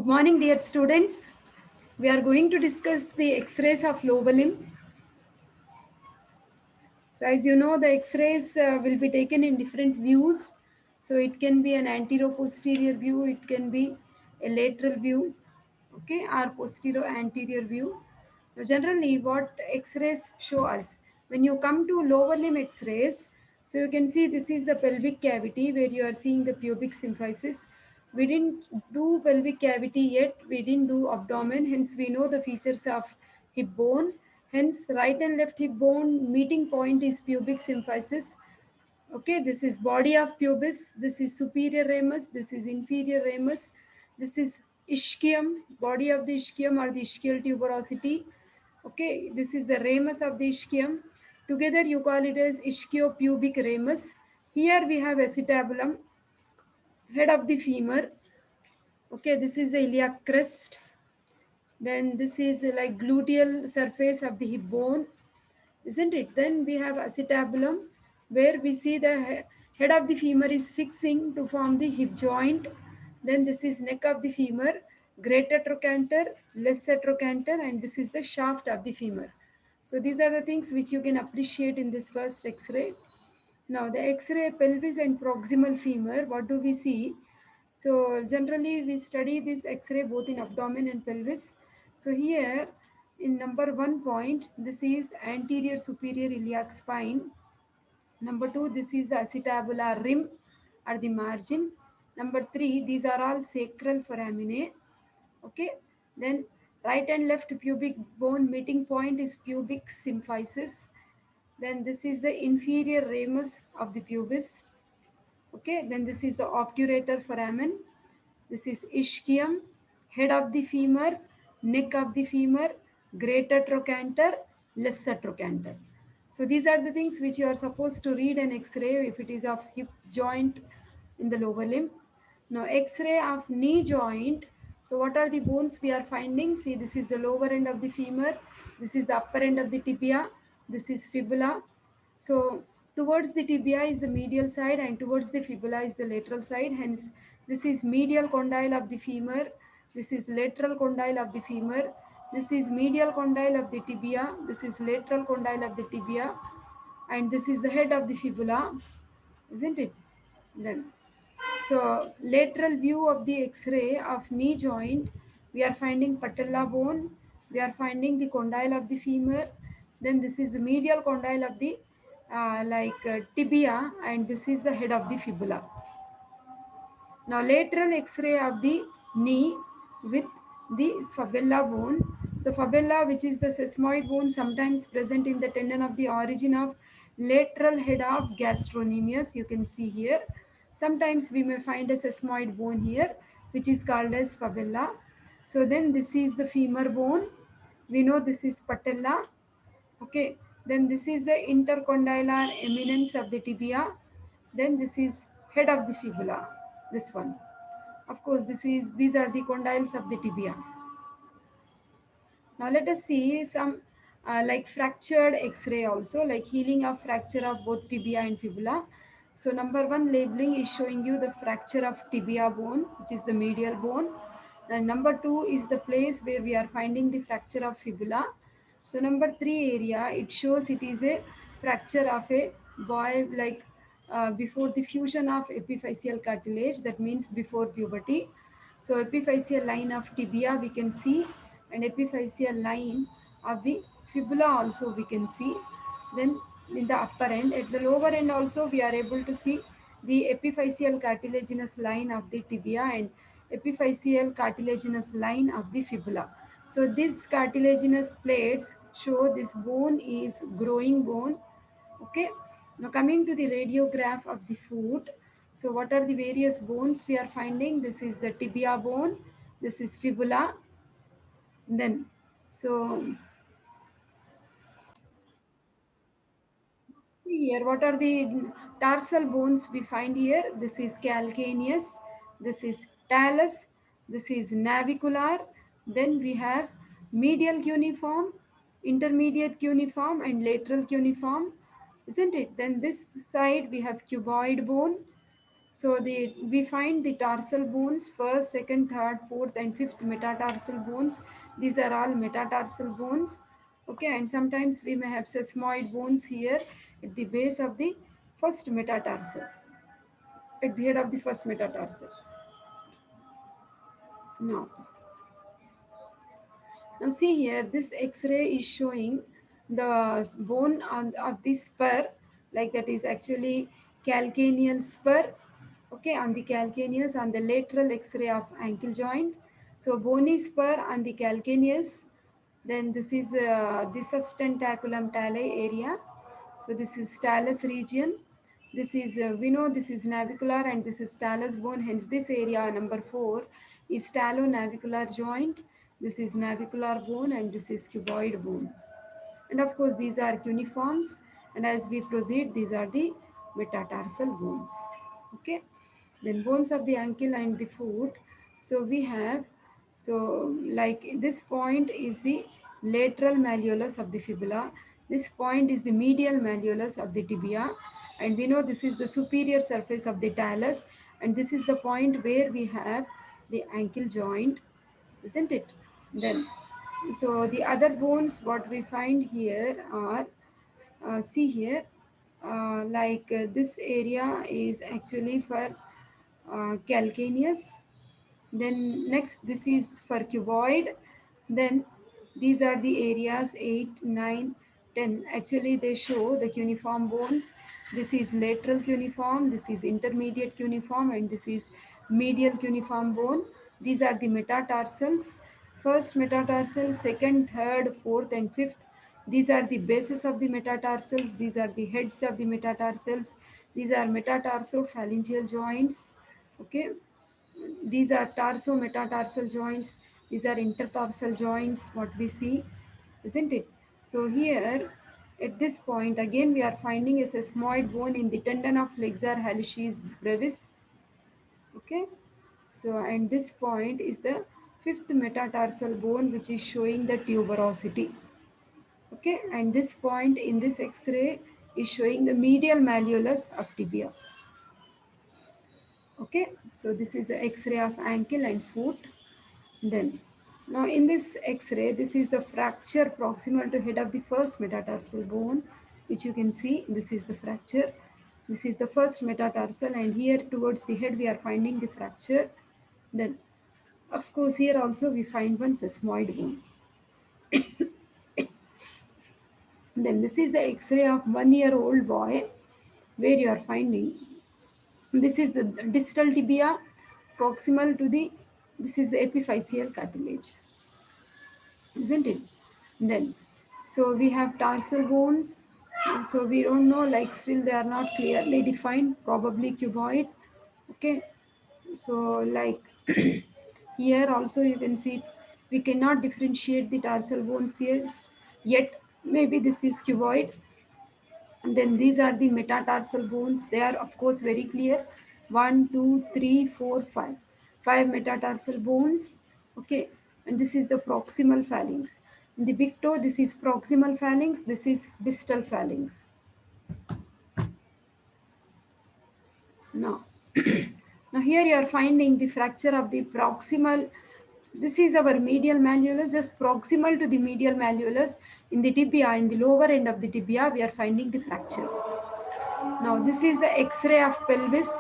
morning, dear students. We are going to discuss the X-rays of lower limb. So, as you know, the X-rays will be taken in different views. So, it can be an anterior-posterior view, it can be a lateral view, okay, or posterior-anterior view. Now, generally, what X-rays show us when you come to lower limb X-rays, so you can see this is the pelvic cavity where you are seeing the pubic symphysis. We didn't do pelvic cavity yet, we didn't do abdomen, hence we know the features of hip bone. Hence, right and left hip bone meeting point is pubic symphysis. Okay, this is body of pubis, this is superior ramus, this is inferior ramus, this is ischium, body of the ischium or the ischial tuberosity. Okay, this is the ramus of the ischium. Together you call it as ischiopubic ramus. Here we have acetabulum, head of the femur. Okay, this is the iliac crest. Then this is like gluteal surface of the hip bone, isn't it? Then we have acetabulum, where we see the head of the femur is fixing to form the hip joint. Then this is neck of the femur, greater trochanter, lesser trochanter, and this is the shaft of the femur. So these are the things which you can appreciate in this first X-ray. Now the X-ray pelvis and proximal femur, what do we see? So generally we study this X-ray both in abdomen and pelvis. So here in number 1 point, this is anterior superior iliac spine. Number 2, this is the acetabular rim at the margin. Number 3, these are all sacral foraminae. Okay. Then right and left pubic bone meeting point is pubic symphysis. Then this is the inferior ramus of the pubis. Okay, then this is the obturator foramen. This is ischium, head of the femur, neck of the femur, greater trochanter, lesser trochanter. So these are the things which you are supposed to read an X-ray if it is of hip joint in the lower limb. Now X-ray of knee joint. So what are the bones we are finding? See, this is the lower end of the femur. This is the upper end of the tibia. This is fibula. So towards the tibia is the medial side and towards the fibula is the lateral side. Hence, this is medial condyle of the femur. This is lateral condyle of the femur. This is medial condyle of the tibia. This is lateral condyle of the tibia. And this is the head of the fibula, isn't it? Then, so lateral view of the X-ray of knee joint, we are finding patella bone. We are finding the condyle of the femur. Then this is the medial condyle of the tibia, and this is the head of the fibula. Now lateral X-ray of the knee with the fibula bone. So fibula, which is the sesamoid bone, sometimes present in the tendon of the origin of lateral head of gastrocnemius. You can see here. Sometimes we may find a sesamoid bone here, which is called as fibula. So then this is the femur bone. We know this is patella. Okay. Then this is the intercondylar eminence of the tibia. Then this is head of the fibula. This one. Of course, these are the condyles of the tibia. Now let us see some like fractured X-ray also, like healing of fracture of both tibia and fibula. So number 1 labeling is showing you the fracture of tibia bone, which is the medial bone. And number 2 is the place where we are finding the fracture of fibula. So number 3 area, it shows it is a fracture of a boy, like before the fusion of epiphyseal cartilage, that means before puberty. So epiphyseal line of tibia we can see, and epiphyseal line of the fibula also we can see. Then in the upper end, at the lower end also we are able to see the epiphyseal cartilaginous line of the tibia and epiphyseal cartilaginous line of the fibula. So these cartilaginous plates show this bone is growing bone. Okay. Now coming to the radiograph of the foot. So what are the various bones we are finding? This is the tibia bone. This is fibula. Then, so here, what are the tarsal bones we find here? This is calcaneus. This is talus. This is navicular. Then we have medial cuneiform, intermediate cuneiform, and lateral cuneiform, isn't it? Then this side we have cuboid bone. So we find the tarsal bones, first, second, third, fourth, and fifth metatarsal bones. These are all metatarsal bones. Okay, and sometimes we may have sesamoid bones here at the base of the first metatarsal, at the head of the first metatarsal. Now, now see here, this X-ray is showing the bone of the spur, like that is actually calcaneal spur. Okay, on the calcaneus, on the lateral X-ray of ankle joint. So bony spur on the calcaneus. Then this is the sustentaculum talae area. So this is talus region. This is, we know this is navicular and this is talus bone. Hence this area number 4 is talonavicular joint. This is navicular bone and this is cuboid bone. And of course these are cuneiforms, and as we proceed these are the metatarsal bones. Okay, then bones of the ankle and the foot. So we have, so like this point is the lateral malleolus of the fibula, this point is the medial malleolus of the tibia, and we know this is the superior surface of the talus, and this is the point where we have the ankle joint, isn't it? Then, so the other bones what we find here are, see here, this area is actually for calcaneus. Then next this is for cuboid. Then these are the areas 8, 9, 10. Actually they show the cuneiform bones. This is lateral cuneiform, this is intermediate cuneiform, and this is medial cuneiform bone. These are the metatarsals. First metatarsal, second, third, fourth, and fifth. These are the bases of the metatarsals. These are the heads of the metatarsals. These are metatarsophalangeal joints. Okay, these are tarso-metatarsal joints. These are intertarsal joints, what we see, isn't it? So here, at this point, again we are finding a sesamoid bone in the tendon of flexor hallucis brevis. Okay, so and this point is the fifth metatarsal bone, which is showing the tuberosity. Okay, and this point in this X-ray is showing the medial malleolus of tibia. Okay, so this is the X-ray of ankle and foot. Then, now in this X-ray, this is the fracture proximal to head of the first metatarsal bone, which you can see. This is the fracture. This is the first metatarsal, and here towards the head we are finding the fracture. Then, of course, here also we find one sesamoid bone. Then this is the X-ray of 1-year-old boy, where you are finding, this is the distal tibia proximal to the, this is the epiphyseal cartilage, isn't it? Then, so we have tarsal bones. So we don't know, like still they are not clearly defined, probably cuboid. Okay, so like here also you can see we cannot differentiate the tarsal bones here yet. Maybe this is cuboid. And then these are the metatarsal bones. They are of course very clear. 1, 2, 3, 4, 5. 5 metatarsal bones. Okay. And this is the proximal phalanx. In the big toe, this is proximal phalanx. This is distal phalanx. Now, now here you are finding the fracture of the proximal. This is our medial malleolus, just proximal to the medial malleolus in the tibia, in the lower end of the tibia, we are finding the fracture. Now this is the X-ray of pelvis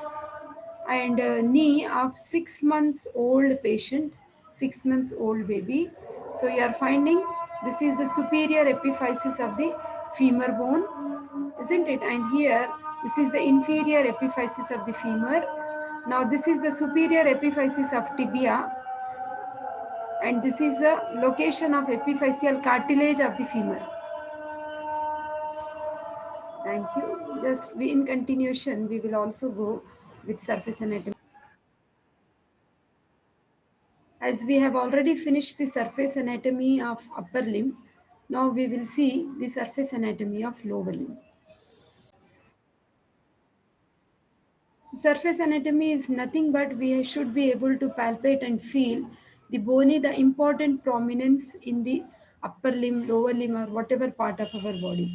and knee of 6 months old patient, 6 months old baby. So you are finding this is the superior epiphysis of the femur bone, isn't it? And here this is the inferior epiphysis of the femur. Now this is the superior epiphysis of tibia, and this is the location of epiphyseal cartilage of the femur. Thank you. Just we, in continuation, we will also go with surface anatomy. As we have already finished the surface anatomy of upper limb, now we will see the surface anatomy of lower limb. So surface anatomy is nothing but we should be able to palpate and feel the bony, the important prominence in the upper limb, lower limb, or whatever part of our body,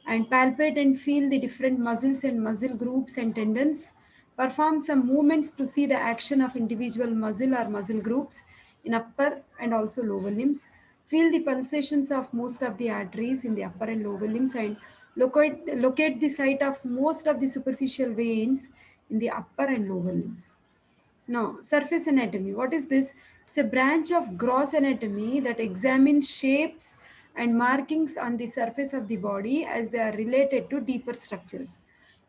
and palpate and feel the different muscles and muscle groups and tendons. Perform some movements to see the action of individual muscle or muscle groups in upper and also lower limbs. Feel the pulsations of most of the arteries in the upper and lower limbs and locate the site of most of the superficial veins in the upper and lower limbs. Now, surface anatomy. What is this? It's a branch of gross anatomy that examines shapes and markings on the surface of the body as they are related to deeper structures.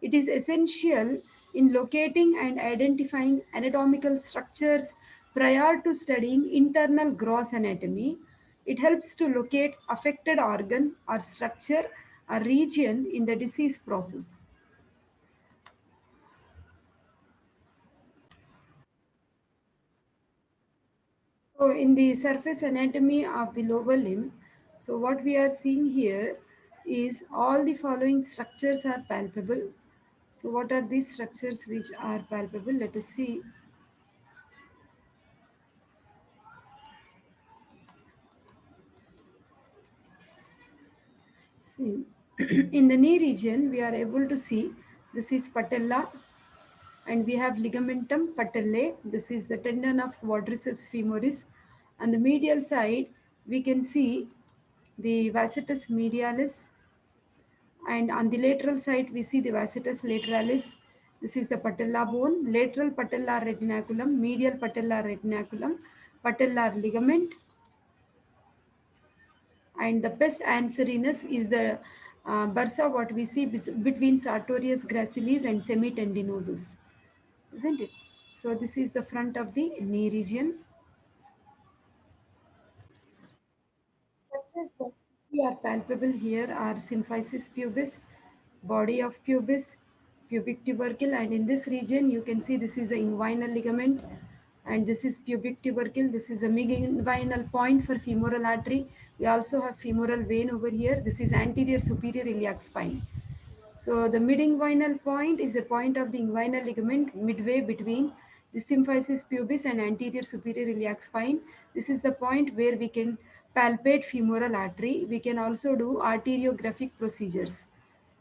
It is essential in locating and identifying anatomical structures prior to studying internal gross anatomy. It helps to locate affected organ or structure or region in the disease process. So in the surface anatomy of the lower limb, so what we are seeing here is all the following structures are palpable. So what are these structures which are palpable? Let us see. See, in the knee region, we are able to see this is patella and we have ligamentum patellae. This is the tendon of quadriceps femoris. On the medial side, we can see the vastus medialis, and on the lateral side we see the vastus lateralis. This is the patella bone, lateral patellar retinaculum, medial patellar retinaculum, patellar ligament, and the pes anserinus is the bursa what we see between sartorius gracilis and semitendinosus, isn't it? So this is the front of the knee region. Structures that we are palpable here are symphysis pubis, body of pubis, pubic tubercle, and in this region you can see this is the inguinal ligament, and this is pubic tubercle. This is the mid-inguinal point for femoral artery. We also have femoral vein over here. This is anterior superior iliac spine. So the mid-inguinal point is a point of the inguinal ligament midway between the symphysis pubis and anterior superior iliac spine. This is the point where we can palpate femoral artery. We can also do arteriographic procedures.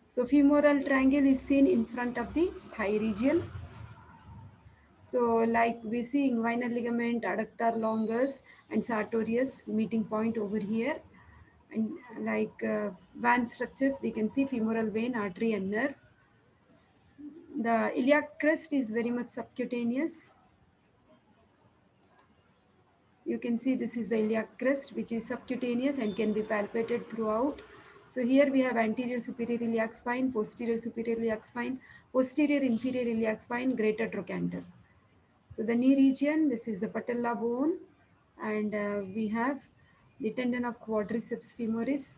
So femoral triangle is seen in front of the thigh region. So like we see inguinal ligament, adductor longus and sartorius meeting point over here. And like van structures, we can see femoral vein, artery and nerve. The iliac crest is very much subcutaneous. You can see this is the iliac crest which is subcutaneous and can be palpated throughout. So here we have anterior superior iliac spine, posterior superior iliac spine, posterior inferior iliac spine, greater trochanter. So the knee region, this is the patella bone, and we have the tendon of quadriceps femoris,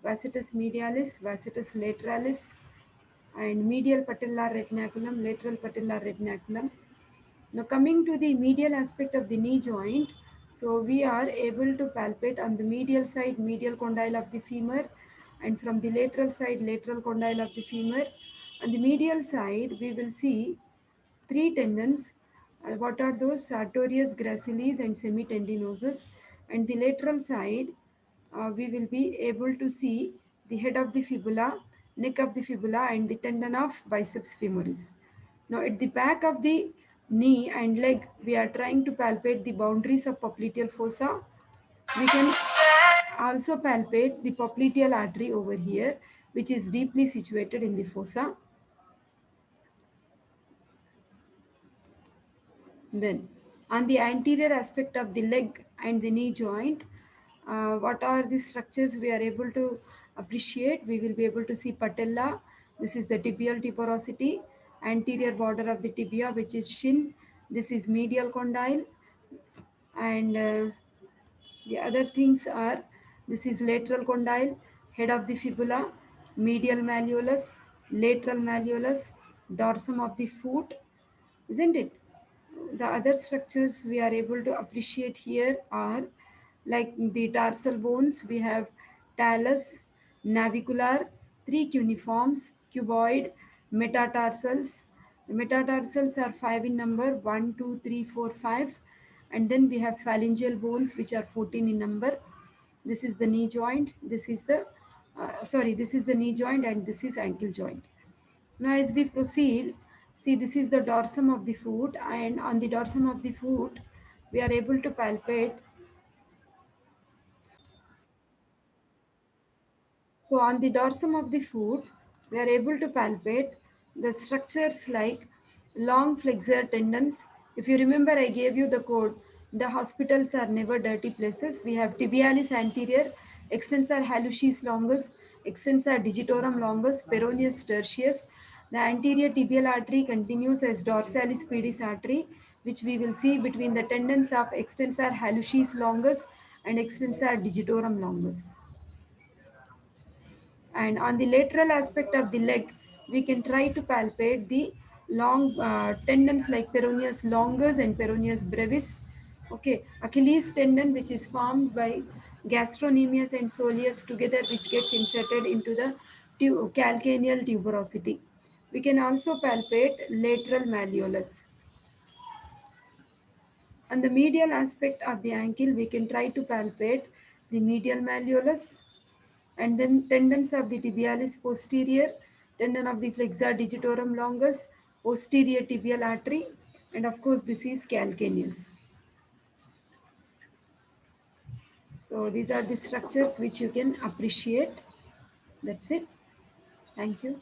vastus medialis, vastus lateralis, and medial patellar retinaculum, lateral patellar retinaculum. Now coming to the medial aspect of the knee joint, so we are able to palpate on the medial side, medial condyle of the femur, and from the lateral side, lateral condyle of the femur. On the medial side, we will see three tendons. What are those? Sartorius gracilis and semitendinosus. And the lateral side, we will be able to see the head of the fibula, neck of the fibula, and the tendon of biceps femoris. Now, at the back of the knee and leg, we are trying to palpate the boundaries of popliteal fossa. We can also palpate the popliteal artery over here, which is deeply situated in the fossa. Then, on the anterior aspect of the leg and the knee joint, what are the structures we are able to appreciate? We will be able to see patella. This is the tibial tuberosity, anterior border of the tibia, which is shin. This is medial condyle, and the other things are this is lateral condyle, head of the fibula, medial malleolus, lateral malleolus, dorsum of the foot, isn't it? The other structures we are able to appreciate here are like the tarsal bones. We have talus, navicular, three cuneiforms, cuboid, metatarsals. The metatarsals are five in number, 1, 2, 3, 4, 5. And then we have phalangeal bones, which are 14 in number. This is the knee joint. This is the knee joint, and this is ankle joint. Now, as we proceed, See, this is the dorsum of the foot, and on the dorsum of the foot, we are able to palpate. So on the dorsum of the foot, we are able to palpate the structures like long flexor tendons. If you remember, I gave you the code. The hospitals are never dirty places. We have tibialis anterior, extensor hallucis longus, extensor digitorum longus, peroneus tertius. The anterior tibial artery continues as dorsalis pedis artery, which we will see between the tendons of extensor hallucis longus and extensor digitorum longus. And on the lateral aspect of the leg, we can try to palpate the long tendons like peroneus longus and peroneus brevis. Okay, Achilles tendon, which is formed by gastrocnemius and soleus together, which gets inserted into the calcaneal tuberosity. We can also palpate lateral malleolus. On the medial aspect of the ankle, we can try to palpate the medial malleolus, and then tendons of the tibialis posterior, tendon of the flexor digitorum longus, posterior tibial artery, and of course this is calcaneus. So these are the structures which you can appreciate. That's it. Thank you.